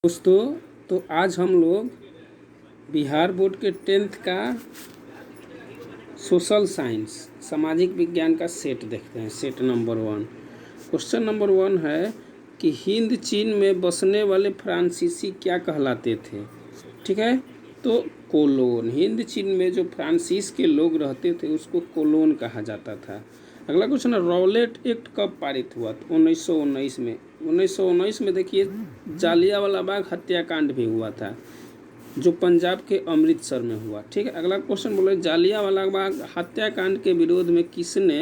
दोस्तों, तो आज हम लोग बिहार बोर्ड के 10th का सोशल साइंस सामाजिक विज्ञान का सेट देखते हैं। Set number 1। क्वेश्चन नंबर 1 है कि हिंद चीन में बसने वाले फ्रांसीसी क्या कहलाते थे। ठीक है, तो कोलोन। हिंद चीन में जो फ्रांसीस के लोग रहते थे उसको कोलोन कहा जाता था। अगला क्वेश्चन है, रॉलेट एक्ट कब पारित हुआ? तो 1919 में। 1919 में देखिए जालियांवाला बाग हत्याकांड भी हुआ था जो पंजाब के अमृतसर में हुआ। ठीक है, अगला क्वेश्चन बोले जालियांवाला बाग हत्याकांड के विरोध में किसने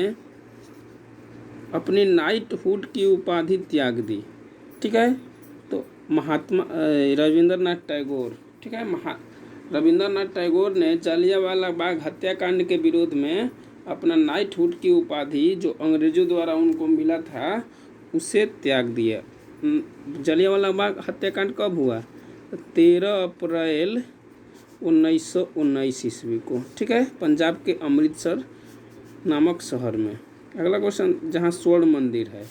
अपनी नाइटहुड की उपाधि त्याग दी? ठीक है, तो महात्मा रविंद्रनाथ टैगोर। ठीक है, रविंद्रनाथ टैगोर ने जालियांवाला बाग हत्याकांड के विरोध में अपना नाइटहुड की उपाधि जो अंग्रेजों द्वारा उनको मिला था उसे त्याग दिया। जालियांवाला बाग हत्याकांड कब हुआ? 13 अप्रैल 1919 ईस्वी को। ठीक है, पंजाब के अमृतसर नामक शहर में। अगला क्वेश्चन, जहाँ स्वर्ण मंदिर है,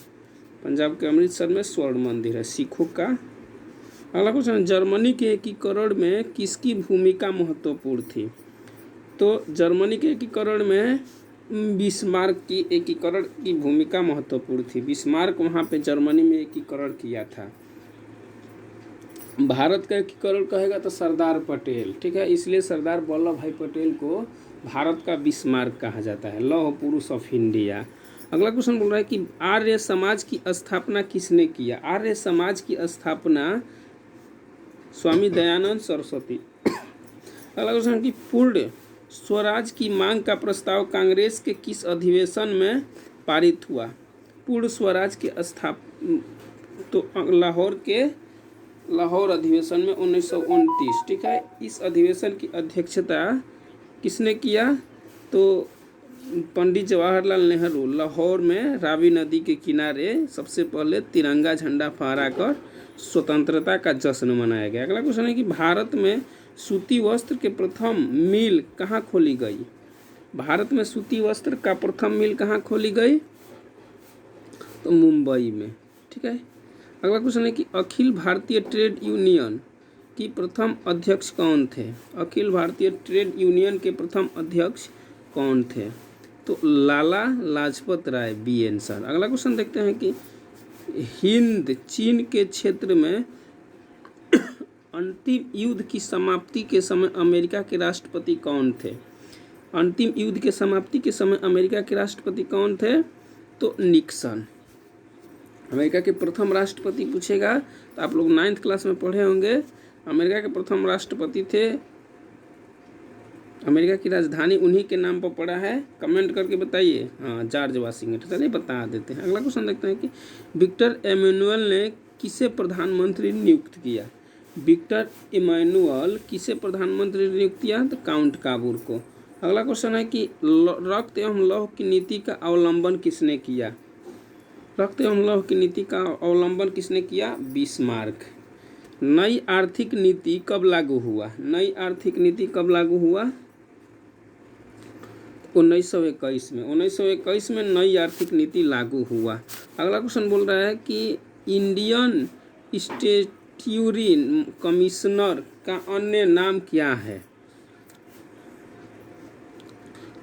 पंजाब के अमृतसर में स्वर्ण मंदिर है सिखों का। अगला क्वेश्चन, जर्मनी के एकीकरण में किसकी भूमिका महत्वपूर्ण थी? तो जर्मनी के एकीकरण में बिस्मार्क की एकीकरण की भूमिका महत्वपूर्ण थी। बिस्मार्क वहाँ पे जर्मनी में एकीकरण किया था। भारत का एकीकरण कहेगा तो सरदार पटेल। ठीक है, इसलिए सरदार वल्लभ भाई पटेल को भारत का बिस्मार्क कहा जाता है, लौह पुरुष ऑफ इंडिया। अगला क्वेश्चन बोल रहा है कि आर्य समाज की स्थापना किसने किया? आर्य समाज की स्थापना स्वामी दयानंद सरस्वती। अगला क्वेश्चन कि पूर्ण स्वराज की मांग का प्रस्ताव कांग्रेस के किस अधिवेशन में पारित हुआ? पूर्ण स्वराज की तो लाहौर अधिवेशन में 1929। ठीक है, इस अधिवेशन की अध्यक्षता किसने किया? तो पंडित जवाहरलाल नेहरू लाहौर में रावी नदी के किनारे सबसे पहले तिरंगा झंडा फहराकर स्वतंत्रता का जश्न मनाया गया। अगला क्वेश्चन है कि भारत में सूती वस्त्र के प्रथम मिल कहाँ खोली गई? भारत में सूती वस्त्र का प्रथम मिल कहाँ खोली गई? तो मुंबई में। ठीक है, अगला क्वेश्चन है कि अखिल भारतीय ट्रेड यूनियन की प्रथम अध्यक्ष कौन थे? अखिल भारतीय ट्रेड यूनियन के प्रथम अध्यक्ष कौन थे? तो लाला लाजपत राय, BN सर। अगला क्वेश्चन देखते हैं कि हिंद चीन के क्षेत्र में अंतिम युद्ध की समाप्ति के समय अमेरिका के राष्ट्रपति कौन थे? अंतिम युद्ध के समाप्ति के समय अमेरिका के राष्ट्रपति कौन थे? तो निक्सन। अमेरिका के प्रथम राष्ट्रपति पूछेगा तो आप लोग 9th क्लास में पढ़े होंगे। अमेरिका के प्रथम राष्ट्रपति थे, अमेरिका की राजधानी उन्हीं के नाम पर पड़ा है। कमेंट करके बताइए। हाँ, जॉर्ज वाशिंगटन। चलिए बता देते हैं। अगला क्वेश्चन देखते हैं कि विक्टर एमेनुअल ने किसे प्रधानमंत्री नियुक्त किया? विक्टर इमैनुअल किसे प्रधानमंत्री नियुक्त किया? तो काउंट काबूर को। अगला क्वेश्चन है कि रक्त एवं लौह की नीति का अवलंबन किसने किया? रक्त एवं लौह की नीति का अवलंबन किसने किया? बिस्मार्क। नई आर्थिक नीति कब लागू हुआ? नई आर्थिक नीति कब लागू हुआ? 1921 में। 1921 में नई आर्थिक नीति लागू हुआ। अगला क्वेश्चन बोल रहा है कि इंडियन स्टैट्यूटरी कमिश्नर का अन्य नाम क्या है?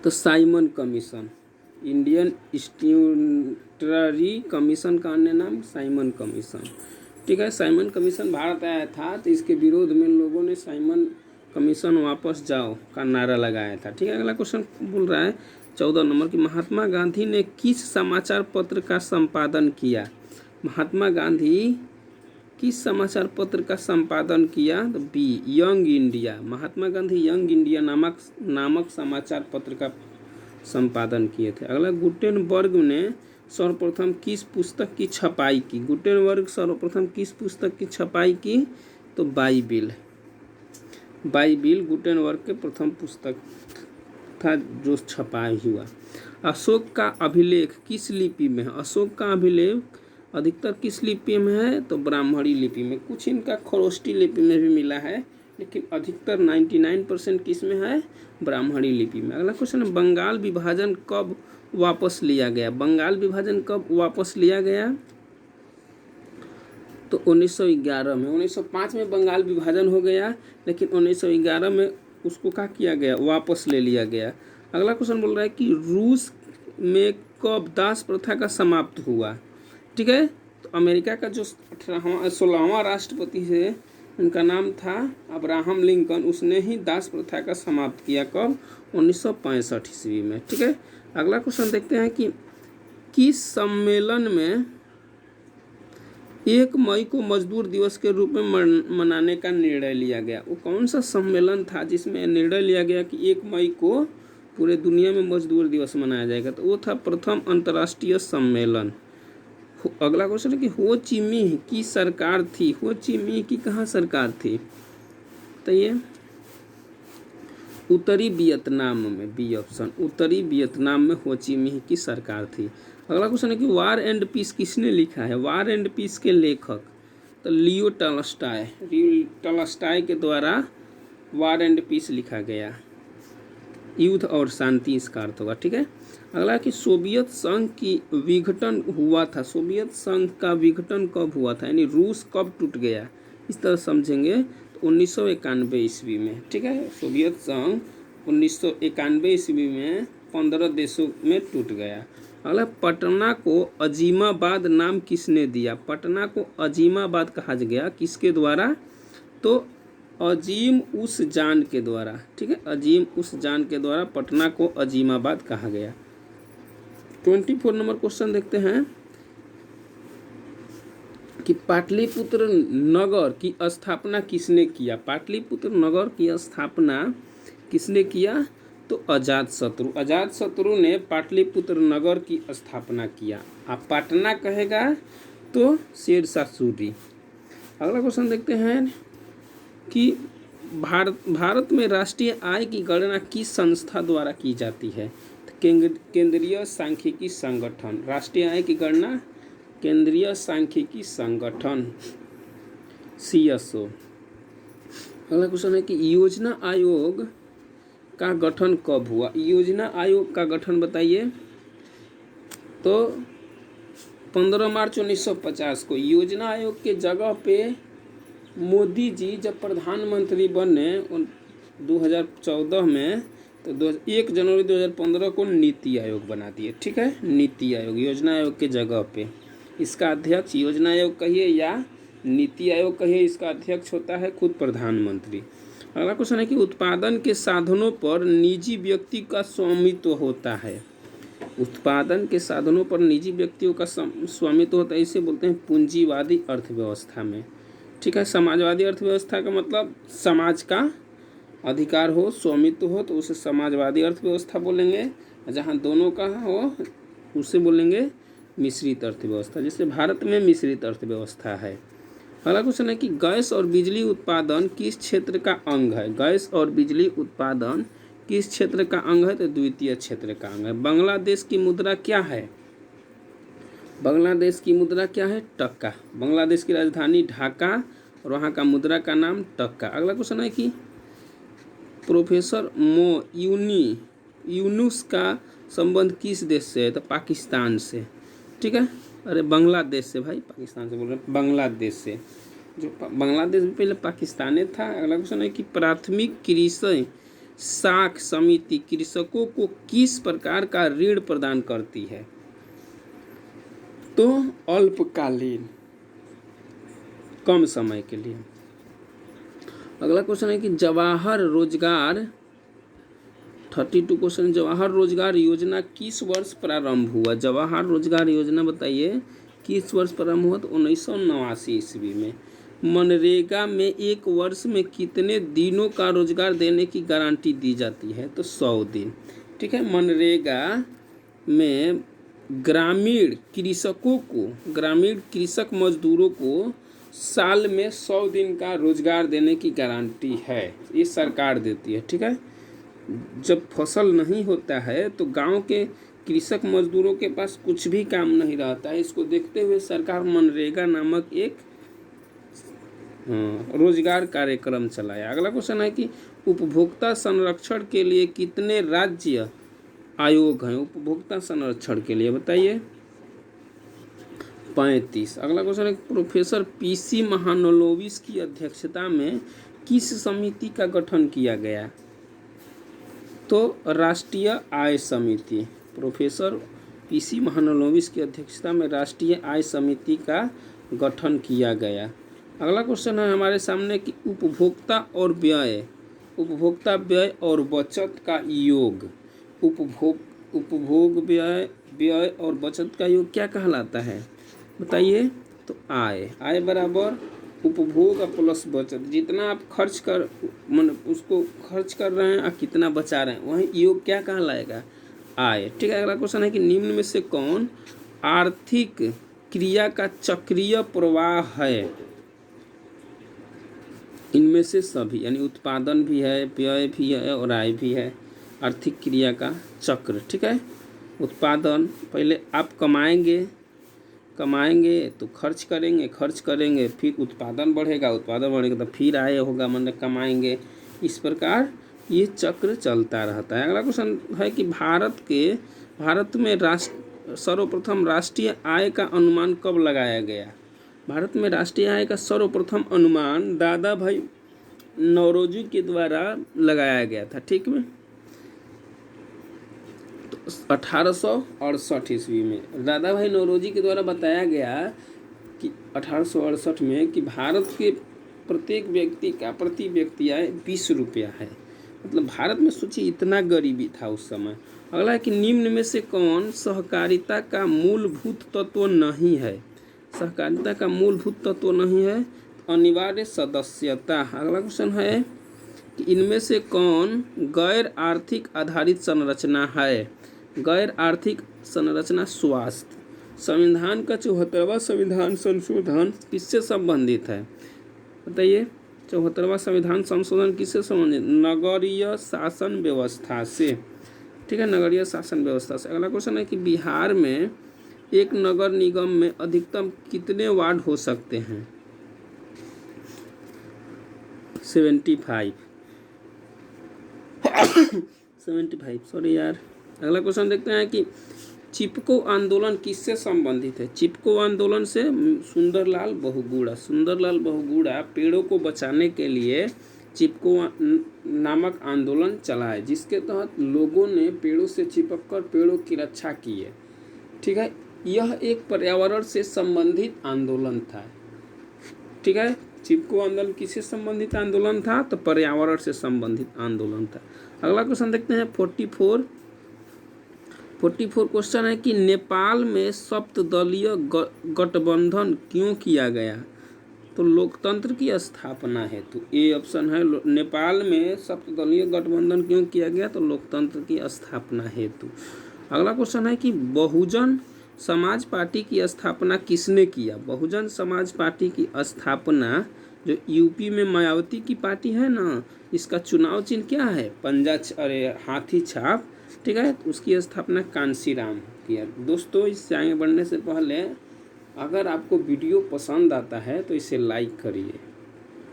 तो Simon commission. Indian statutory commission का अन्य नाम साइमन कमीशन। ठीक है, साइमन कमीशन भारत आया था तो इसके विरोध में लोगों ने साइमन कमीशन वापस जाओ का नारा लगाया था। ठीक है, अगला क्वेश्चन बोल रहा है 14 नंबर की महात्मा गांधी ने किस समाचार पत्र का संपादन किया? महात्मा गांधी किस समाचार पत्र का संपादन किया? तो B, young India. Mahatma Gandhi young India नामक समाचार पत्र का संपादन किए थे। अगला, गुटेनबर्ग ने सर्वप्रथम किस पुस्तक की छपाई की? गुटेनबर्ग सर्वप्रथम किस पुस्तक की छपाई की? तो बाइबिल गुटेनबर्ग के प्रथम पुस्तक था जो छपाई हुआ। अशोक का अभिलेख किस लिपि में है? अशोक का अभिलेख अधिकतर किस लिपि में है? तो ब्राह्मणी लिपि में। कुछ इनका खरोष्टी लिपि में भी मिला है, लेकिन अधिकतर 99% किस में है? ब्राह्मणी लिपि में। अगला क्वेश्चन है, बंगाल विभाजन कब वापस लिया गया? बंगाल विभाजन कब वापस लिया गया? तो 1911 में। 1905 में बंगाल विभाजन हो गया, लेकिन 1911 में उसको क्या किया गया, वापस ले लिया गया। अगला क्वेश्चन बोल रहा है कि रूस में कब दास प्रथा का समाप्त हुआ। ठीक है, तो अमेरिका का जो 16वां राष्ट्रपति है, उनका नाम था अब्राहम लिंकन, उसने ही दास प्रथा का समाप्त किया। कब? 1965 ईस्वी में। ठीक है, अगला क्वेश्चन देखते हैं कि किस सम्मेलन में 1 मई को मजदूर दिवस के रूप में मनाने का निर्णय लिया गया। वो कौन सा सम्मेलन था जिसमें निर्णय लिया गया कि 1 मई को पूरे दुनिया में मजदूर दिवस मनाया जाएगा? तो वो था प्रथम अंतर्राष्ट्रीय सम्मेलन। अगला क्वेश्चन है कि हो ची मिन्ह की सरकार थी। हो ची मिन्ह की कहाँ सरकार थी? तो ये उत्तरी वियतनाम में, बी ऑप्शन, उत्तरी वियतनाम में हो ची मिन्ह की सरकार थी। अगला क्वेश्चन है कि वार एंड पीस किसने लिखा है? वार एंड पीस के लेखक तो लियो टॉल्स्टॉय के द्वारा वार एंड पीस लिखा गया। युद्ध और शांति इसका अर्थ होगा। ठीक है, अगला कि सोवियत संघ की विघटन हुआ था। सोवियत संघ का विघटन कब हुआ था, यानी रूस कब टूट गया, इस तरह समझेंगे तो 1991 ईस्वी में। ठीक है, सोवियत संघ 1991 ईस्वी में 15 देशों में टूट गया। अगला, पटना को अजीमाबाद नाम किसने दिया? पटना को अजीमाबाद कहा गया किसके द्वारा? तो अजीम उस जान के द्वारा। ठीक है, अजीम उस जान के द्वारा पटना को अजीमाबाद कहा गया। 24 नंबर क्वेश्चन देखते हैं कि पाटलिपुत्र नगर की स्थापना किसने किया? पाटलिपुत्र नगर की स्थापना किसने किया? तो अजातशत्रु। अजातशत्रु ने पाटलिपुत्र नगर की स्थापना किया। आप पटना कहेगा तो शेरशाह सूरी। अगला क्वेश्चन देखते हैं कि भारत में राष्ट्रीय आय की गणना किस संस्था द्वारा की जाती है? केंद्रीय सांख्यिकी संगठन। राष्ट्रीय आय की गणना केंद्रीय सांख्यिकी संगठन, CSO। अगला क्वेश्चन है कि योजना आयोग का गठन कब हुआ? योजना आयोग का गठन बताइए। तो 15 मार्च 1950 को। योजना आयोग के जगह पे मोदी जी जब प्रधानमंत्री बने 2014 में, तो 1 जनवरी 2015 को नीति आयोग बना दिए। ठीक है, नीति आयोग योजना आयोग के जगह पे। इसका अध्यक्ष योजना आयोग कहिए या नीति आयोग कहिए, इसका अध्यक्ष होता है खुद प्रधानमंत्री। अगला क्वेश्चन है कि उत्पादन के साधनों पर निजी व्यक्ति का स्वामित्व होता है। उत्पादन के साधनों पर निजी व्यक्तियों का स्वामित्व होता है, इसे बोलते हैं पूंजीवादी अर्थव्यवस्था में। ठीक है, समाजवादी अर्थव्यवस्था का मतलब समाज का अधिकार हो, स्वामित्व हो, तो उसे समाजवादी अर्थव्यवस्था बोलेंगे। जहाँ दोनों का हो उसे बोलेंगे मिश्रित अर्थव्यवस्था। जैसे भारत में मिश्रित अर्थव्यवस्था है। अगला क्वेश्चन है कि गैस और बिजली उत्पादन किस क्षेत्र का अंग है? गैस और बिजली उत्पादन किस क्षेत्र का अंग है? तो द्वितीय क्षेत्र का अंग है। बांग्लादेश की मुद्रा क्या है? बांग्लादेश की मुद्रा क्या है? टक्का। बांग्लादेश की राजधानी ढाका और वहाँ का मुद्रा का नाम टक्का। अगला क्वेश्चन है कि प्रोफेसर यूनुस का संबंध किस देश से है? तो पाकिस्तान से। ठीक है, अरे बांग्लादेश से भाई, पाकिस्तान से बोल रहे हैं, बांग्लादेश से। जो बांग्लादेश में पहले पाकिस्तान था। अगला क्वेश्चन है कि प्राथमिक कृषि साख समिति कृषकों को किस प्रकार का ऋण प्रदान करती है? तो अल्पकालीन, कम समय के लिए। अगला क्वेश्चन है कि जवाहर रोजगार 32 क्वेश्चन, जवाहर रोजगार योजना किस वर्ष प्रारंभ हुआ? जवाहर रोजगार योजना बताइए किस वर्ष प्रारंभ हुआ? तो 1989 ईस्वी में। मनरेगा में 1 वर्ष में कितने दिनों का रोजगार देने की गारंटी दी जाती है? तो 100 दिन। ठीक है, मनरेगा में ग्रामीण कृषकों को, ग्रामीण कृषक मजदूरों को साल में 100 दिन का रोजगार देने की गारंटी है, ये सरकार देती है। ठीक है, जब फसल नहीं होता है तो गांव के कृषक मजदूरों के पास कुछ भी काम नहीं रहता है। इसको देखते हुए सरकार मनरेगा नामक एक रोजगार कार्यक्रम चलाया। अगला क्वेश्चन है कि उपभोक्ता संरक्षण के लिए कितने राज्य आयोग हैं? उपभोक्ता संरक्षण के लिए बताइए। 35। अगला क्वेश्चन है प्रोफेसर पीसी महालनोबिस की अध्यक्षता में किस समिति का गठन किया गया? तो राष्ट्रीय आय समिति। प्रोफेसर पीसी महालनोबिस की अध्यक्षता में राष्ट्रीय आय समिति का गठन किया गया। अगला क्वेश्चन है हमारे सामने कि उपभोक्ता व्यय और बचत का योग। उपभोग व्यय और बचत का योग क्या कहलाता है बताइए? तो आय बराबर उपभोग प्लस बचत। जितना आप खर्च कर उसको खर्च कर रहे हैं और कितना बचा रहे हैं वही योग क्या कहलाएगा? आय। ठीक है। अगला क्वेश्चन है कि निम्न में से कौन आर्थिक क्रिया का चक्रीय प्रवाह है? इनमें से सभी, यानी उत्पादन भी है, व्यय भी है और आय भी है। आर्थिक क्रिया का चक्र। ठीक है। उत्पादन, पहले आप कमाएंगे तो खर्च करेंगे फिर उत्पादन बढ़ेगा तो फिर आय होगा, मतलब कमाएंगे। इस प्रकार ये चक्र चलता रहता है। अगला क्वेश्चन है कि भारत में सर्वप्रथम राष्ट्रीय आय का अनुमान कब लगाया गया? भारत में राष्ट्रीय आय का सर्वप्रथम अनुमान दादा भाई नौरोजी के द्वारा लगाया गया था। ठीक है। तो 1868 ईस्वी में दादा भाई नौरोजी के द्वारा बताया गया कि 1868 में कि भारत के प्रत्येक व्यक्ति का प्रति व्यक्ति आय 20 रुपया है। मतलब भारत में सोचिए इतना गरीबी था उस समय। अगला है कि निम्न में से कौन सहकारिता का मूलभूत तत्व नहीं है? सहकारिता का मूलभूत तत्व नहीं है अनिवार्य सदस्यता। अगला क्वेश्चन है कि इनमें से कौन गैर आर्थिक आधारित संरचना है? गैर आर्थिक संरचना स्वास्थ्य। संविधान का 74वां संविधान संशोधन किससे संबंधित है बताइए? 74वां संविधान संशोधन किससे संबंधित? नगरीय शासन व्यवस्था से। ठीक है, नगरीय शासन व्यवस्था से। अगला क्वेश्चन है कि बिहार में एक नगर निगम में अधिकतम कितने वार्ड हो सकते हैं? 75 सॉरी यार। अगला क्वेश्चन देखते हैं कि चिपको आंदोलन किससे संबंधित है? चिपको आंदोलन से सुंदरलाल बहुगुणा पेड़ों को बचाने के लिए चिपको नामक आंदोलन चलाए, जिसके तहत लोगों ने पेड़ों से चिपककर पेड़ों की रक्षा की है। ठीक है, यह एक पर्यावरण से संबंधित आंदोलन था। ठीक है, चिपको आंदोलन किससे संबंधित आंदोलन था? तो पर्यावरण से संबंधित आंदोलन था। अगला क्वेश्चन देखते हैं 44 क्वेश्चन है कि नेपाल में सप्तदलीय गठबंधन क्यों किया गया? तो लोकतंत्र की स्थापना हेतु। ए ऑप्शन है। नेपाल में सप्तदलीय गठबंधन क्यों किया गया? तो लोकतंत्र की स्थापना हेतु। अगला क्वेश्चन है कि बहुजन समाज पार्टी की स्थापना किसने किया? बहुजन समाज पार्टी की स्थापना जो यूपी में मायावती की पार्टी है ना, इसका चुनाव चिन्ह क्या है? हाथी छाप। ठीक है, तो उसकी स्थापना कांशीराम किया। दोस्तों, इससे आगे बढ़ने से पहले अगर आपको वीडियो पसंद आता है तो इसे लाइक करिए,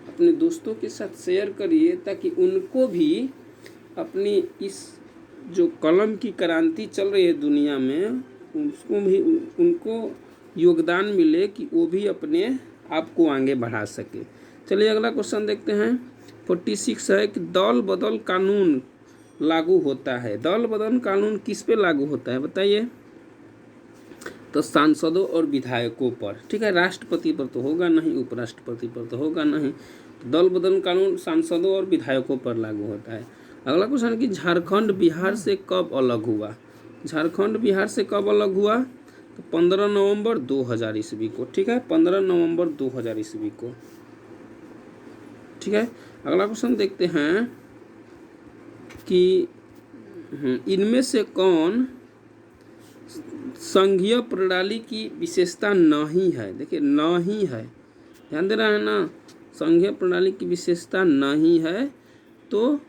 अपने दोस्तों के साथ शेयर करिए, ताकि उनको भी अपनी इस जो कलम की क्रांति चल रही है दुनिया में, उनको योगदान मिले कि वो भी अपने आप को आगे बढ़ा सके। चलिए अगला क्वेश्चन देखते हैं 46 है कि दल बदल कानून लागू होता है। दल बदल कानून किस पे लागू होता है बताइए? तो सांसदों और विधायकों पर। ठीक है, राष्ट्रपति पर तो होगा नहीं, उपराष्ट्रपति पर तो होगा नहीं। तो दल बदल कानून सांसदों और विधायकों पर लागू होता है। अगला क्वेश्चन है कि झारखंड बिहार से कब अलग हुआ? झारखंड बिहार से कब अलग हुआ? तो 15 नवंबर 2000 ईस्वी को। ठीक है, 15 नवंबर 2000 ईस्वी को। ठीक है, अगला क्वेश्चन देखते हैं कि इनमें से कौन संघीय प्रणाली की विशेषता नहीं है? देखिए, नहीं है, ध्यान दे रहा है ना, संघीय प्रणाली की विशेषता नहीं है। तो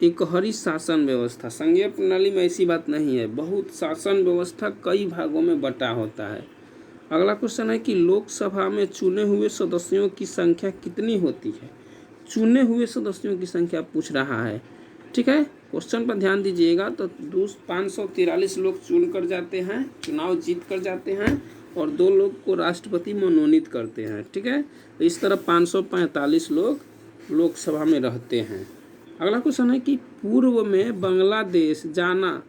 एकहरी शासन व्यवस्था, संघीय प्रणाली में ऐसी बात नहीं है, बहुत शासन व्यवस्था कई भागों में बटा होता है। अगला क्वेश्चन है कि लोकसभा में चुने हुए सदस्यों की संख्या कितनी होती है? चुने हुए सदस्यों की संख्या पूछ रहा है। ठीक है, क्वेश्चन पर ध्यान दीजिएगा। तो 543 लोग चुन कर जाते हैं, चुनाव जीत कर जाते हैं, और 2 लोग को राष्ट्रपति मनोनीत करते हैं। ठीक है, तो इस तरह 545 लोग लोकसभा में रहते हैं। अगला क्वेश्चन है कि पूर्व में बांग्लादेश जाना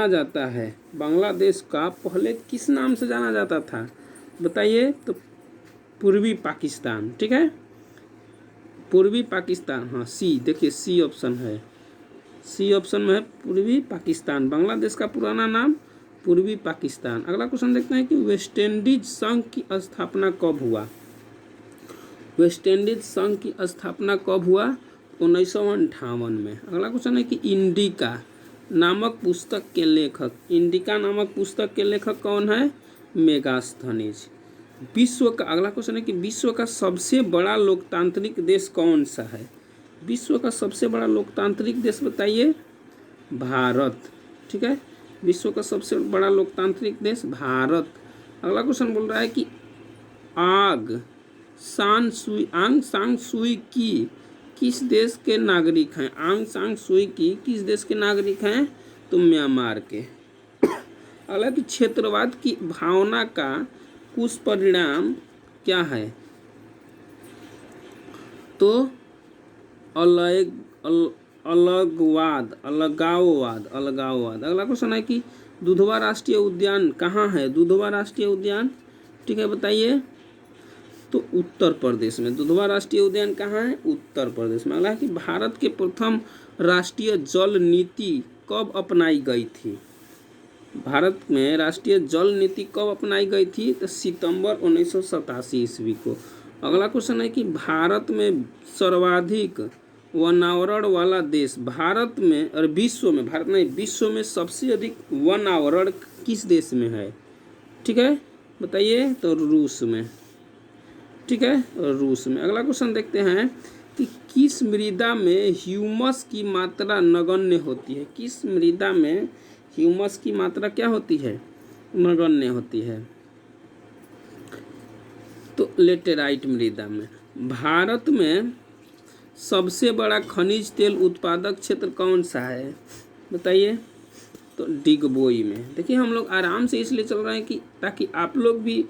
जाता है, बांग्लादेश का पहले किस नाम से जाना जाता था बताइए? तो पूर्वी पाकिस्तान। ठीक है, पूर्वी पाकिस्तान, हाँ सी, देखिए सी ऑप्शन है, सी ऑप्शन में है पूर्वी पाकिस्तान। बांग्लादेश का पुराना नाम पूर्वी पाकिस्तान। अगला क्वेश्चन देखते हैं कि वेस्ट इंडीज संघ की स्थापना कब हुआ? वेस्ट इंडीज संघ की स्थापना कब हुआ? 1958 में। अगला क्वेश्चन है कि इंडिका नामक पुस्तक के लेखक, इंडिका नामक पुस्तक के लेखक कौन है? मेगास्थनीज। विश्व का, अगला क्वेश्चन है कि विश्व का सबसे बड़ा लोकतांत्रिक देश कौन सा है? विश्व का सबसे बड़ा लोकतांत्रिक देश बताइए? भारत। ठीक है, विश्व का सबसे बड़ा लोकतांत्रिक देश भारत। अगला क्वेश्चन बोल रहा है कि आंग सान सुई की किस देश के नागरिक हैं? आंग सान सुई की किस देश के नागरिक हैं? तो म्यांमार के। अगला कि क्षेत्रवाद की भावना का कुछ परिणाम क्या है? तो अलगाववाद। अगला क्वेश्चन है कि दुधवा राष्ट्रीय उद्यान कहाँ है? दुधवा राष्ट्रीय उद्यान, ठीक है, बताइए? तो उत्तर प्रदेश में। दुधवा राष्ट्रीय उद्यान कहाँ है? उत्तर प्रदेश में। अगला है कि भारत के प्रथम राष्ट्रीय जल नीति कब अपनाई गई थी? भारत में राष्ट्रीय जल नीति कब अपनाई गई थी? तो सितंबर 1987 ईस्वी को। अगला क्वेश्चन है कि भारत में सर्वाधिक वनावरण वाला देश, भारत में और विश्व में, भारत नहीं विश्व में सबसे अधिक वनावरण किस देश में है? ठीक है, बताइए? तो रूस में। ठीक है, रूस में। अगला क्वेश्चन देखते हैं कि किस मृदा में ह्यूमस की मात्रा नगण्य होती है? किस मृदा में ह्यूमस की मात्रा क्या होती है? नगण्य होती है। तो लेटेराइट मृदा में। भारत में सबसे बड़ा खनिज तेल उत्पादक क्षेत्र कौन सा है? बताइए? तो डिगबोई में। देखिए हम लोग आराम से इसलिए चल रहे हैं कि ताकि आप लोग भी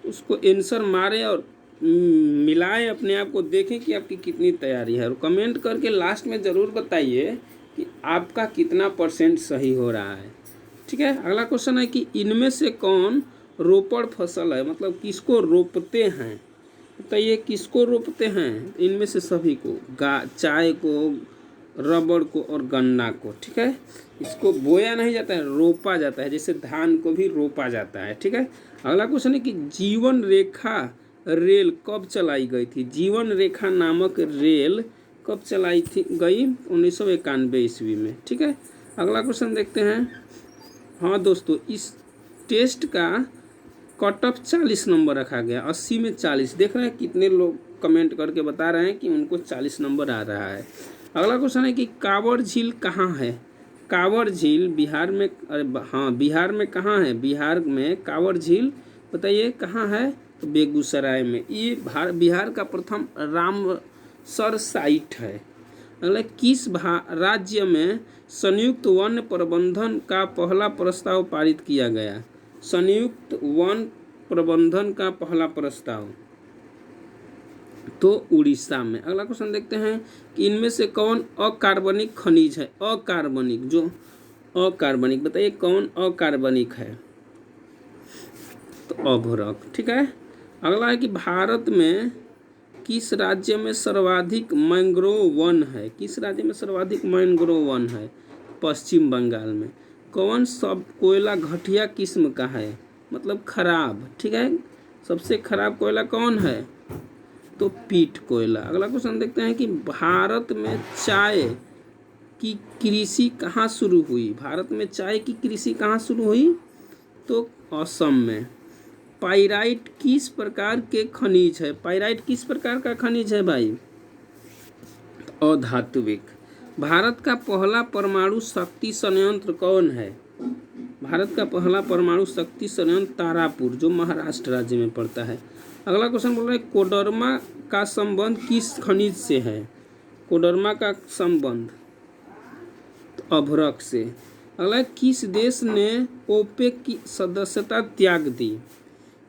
उसको आंसर मारें और मिलाएं, अपने आप को देखें कि आपकी कितनी तैयारी है, और कमेंट करके लास्ट में ज़रूर बताइए कि आपका कितना % सही हो रहा है। ठीक है, अगला क्वेश्चन है कि इनमें से कौन रोपड़ फसल है? मतलब किसको रोपते हैं? बताइए किसको रोपते हैं? इनमें से सभी को, चाय को, रबड़ को और गन्ना को। ठीक है, इसको बोया नहीं जाता है, रोपा जाता है, जैसे धान को भी रोपा जाता है। ठीक है, अगला क्वेश्चन है कि जीवन रेखा रेल कब चलाई गई थी? जीवन रेखा नामक रेल कब चलाई गई? 1991 ईस्वी में। ठीक है, अगला क्वेश्चन देखते हैं। हाँ दोस्तों, इस टेस्ट का कट ऑफ 40 नंबर रखा गया, 80 में 40। देख रहे हैं कितने लोग कमेंट करके बता रहे हैं कि उनको 40 नंबर आ रहा है। अगला क्वेश्चन है कि कांवड़ झील कहाँ है? कांवड़ झील बिहार में, अरे हाँ, बिहार में कहाँ है? बिहार में कांवड़ झील, बताइए कहाँ है? तो बेगूसराय में। ये बिहार का प्रथम रामसर साइट है। अगला किस राज्य में संयुक्त वन प्रबंधन का पहला प्रस्ताव पारित किया गया? संयुक्त वन प्रबंधन का पहला प्रस्ताव तो उड़ीसा में। अगला क्वेश्चन देखते हैं कि इनमें से कौन अकार्बनिक खनिज है? अकार्बनिक, जो अकार्बनिक, बताइए कौन अकार्बनिक है? तो अभ्रक। ठीक है, अगला है कि भारत में किस राज्य में सर्वाधिक मैंग्रोव वन है? किस राज्य में सर्वाधिक मैंग्रोव वन है? पश्चिम बंगाल में। कौन सब कोयला घटिया किस्म का है? मतलब खराब। ठीक है, सबसे खराब कोयला कौन है? तो पीट कोयला। अगला क्वेश्चन देखते हैं कि भारत में चाय की कृषि कहाँ शुरू हुई? भारत में चाय की कृषि कहाँ शुरू हुई? तो असम में। पाइराइट किस प्रकार के खनिज है? पाइराइट किस प्रकार का खनिज है भाई? अधात्विक। भारत का पहला परमाणु शक्ति संयंत्र कौन है? भारत का पहला परमाणु शक्ति संयंत्र तारापुर, जो महाराष्ट्र राज्य में पड़ता है। अगला क्वेश्चन बोल रहा है कोडरमा का संबंध किस खनिज से है? कोडरमा का संबंध तो अभ्रक से। अगला है, किस देश ने ओपेक की सदस्यता त्याग दी?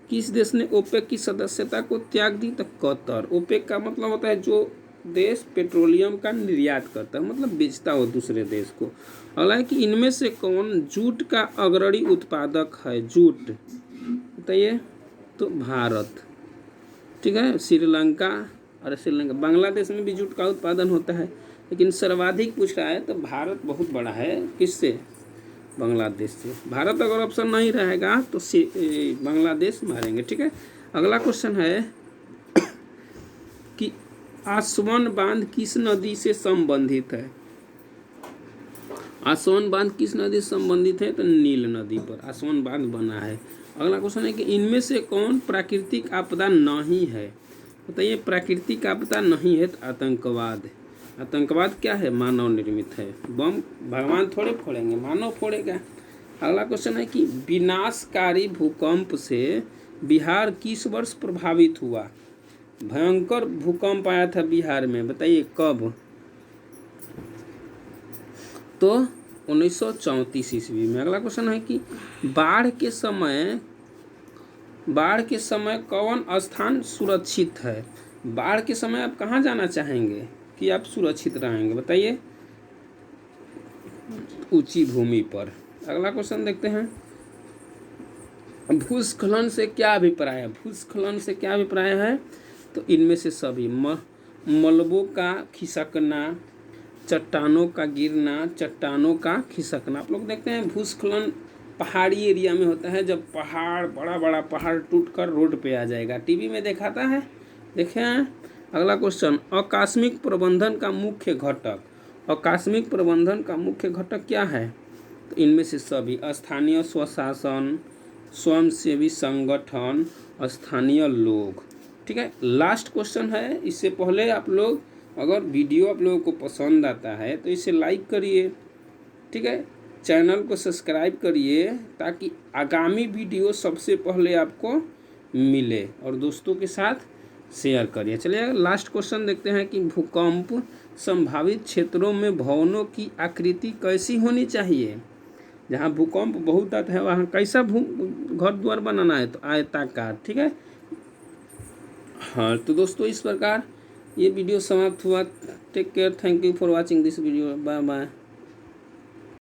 किस देश ने ओपेक की सदस्यता को त्याग दी? तो कतर। ओपेक का मतलब होता है जो देश पेट्रोलियम का निर्यात करता है, मतलब बेचता हो दूसरे देश को। अगला है कि इनमें से कौन जूट का अग्रणी उत्पादक है? जूट बताइए। तो भारत। ठीक है, श्रीलंका, अरे श्रीलंका, बांग्लादेश में भी जूट का उत्पादन होता है, लेकिन सर्वाधिक पूछ रहा है तो भारत बहुत बड़ा है। किससे? बांग्लादेश से। भारत अगर ऑप्शन नहीं रहेगा तो बांग्लादेश मारेंगे। ठीक है, अगला क्वेश्चन है कि आसवन बांध किस नदी से संबंधित है? आसवन बांध किस नदी से संबंधित है? तो नील नदी पर आसवन बांध बना है। अगला क्वेश्चन है कि इनमें से कौन प्राकृतिक आपदा नहीं है? बताइए, प्राकृतिक आपदा नहीं है तो आतंकवाद। आतंकवाद क्या है? मानव निर्मित है। बम भगवान थोड़े फोड़ेंगे, मानव फोड़ेगा। अगला क्वेश्चन है कि विनाशकारी भूकंप से बिहार किस वर्ष प्रभावित हुआ? भयंकर भूकंप आया था बिहार में, बताइए कब? तो 1934 ईस्वी में। अगला क्वेश्चन है कि बाढ़ के समय कौन स्थान सुरक्षित है? बाढ़ के समय आप कहाँ जाना चाहेंगे कि आप सुरक्षित रहेंगे? बताइए। ऊंची भूमि पर। अगला क्वेश्चन देखते हैं, भूस्खलन से क्या अभिप्राय है? भूस्खलन से क्या अभिप्राय है? तो इनमें से सभी मलबों का खिसकना, चट्टानों का गिरना, चट्टानों का खिसकना। आप लोग देखते हैं भूस्खलन पहाड़ी एरिया में होता है, जब पहाड़, बड़ा बड़ा पहाड़ टूटकर रोड पे आ जाएगा। टीवी में दिखाता है, देखे हैं। अगला क्वेश्चन, आकस्मिक प्रबंधन का मुख्य घटक। आकस्मिक प्रबंधन का मुख्य घटक क्या है? तो इनमें से सभी, स्थानीय स्वशासन, स्वयंसेवी संगठन, स्थानीय लोग। ठीक है, लास्ट क्वेश्चन है। इससे पहले आप लोग, अगर वीडियो आप लोगों को पसंद आता है तो इसे लाइक करिए। ठीक है, चैनल को सब्सक्राइब करिए ताकि आगामी वीडियो सबसे पहले आपको मिले, और दोस्तों के साथ शेयर करिए। चलिए लास्ट क्वेश्चन देखते हैं कि भूकंप संभावित क्षेत्रों में भवनों की आकृति कैसी होनी चाहिए? जहाँ भूकंप बहुत आता है वहाँ कैसा घर द्वार बनाना है? तो आयताकार। ठीक है, हाँ। तो दोस्तों इस प्रकार ये वीडियो समाप्त हुआ। Take care, thank you for watching this video, bye bye.